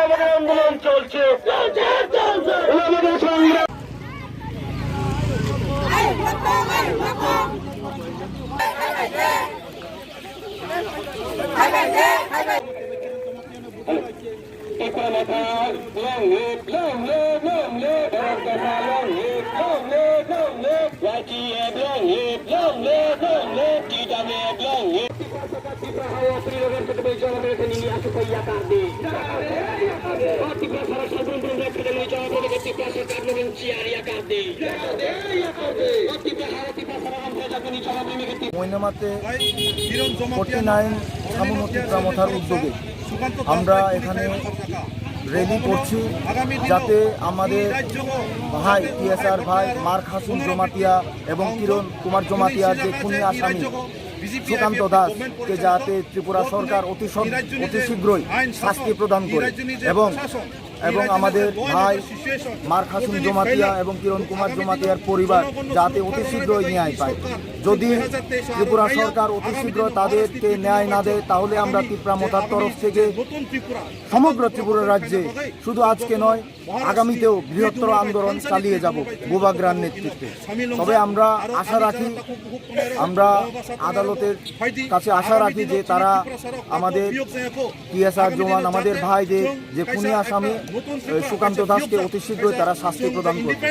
আমাদের আন্দোলন চলছে, আমাদের সংগ্রাম। মৈনামাতে 49 ছামুনতি প্রমথার উদ্যোগে আমরা এখানে র্যালি করছি, যাতে আমাদের ভাই টিএসআর ভাই মার্ক হাসিন জমাতিয়া এবং কিরণ কুমার জমাতিয়ার যে খুনি আসামি সুকান্ত দাসকে যাতে ত্রিপুরা সরকার অতি শীঘ্রই শাস্তি প্রদান করে এবং আমাদের ভাই মার্ক হাসিন জমাতিয়া এবং কিরণ কুমার জমাতিয়ার পরিবার যাতে অতি শীঘ্রই ন্যায় পায়। যদি ত্রিপুরা সরকার অতি শীঘ্র তাদেরকে ন্যায় না দেয়, তাহলে আমরা ত্রিপুরামথার তরফ থেকে সমগ্র ত্রিপুরা রাজ্যে শুধু আজকে নয়, আগামীতেও বৃহত্তর আন্দোলন চালিয়ে যাব বুবাগ্রার নেতৃত্বে। তবে আমরা আশা রাখি, আমরা আদালতের কাছে আশা রাখি যে তারা আমাদের টিএসআর জওয়ান, আমাদের ভাই যে খুনি আসামি সুকান্ত দাসকে অতি শীঘ্রই তারা শাস্তি প্রদান করবে।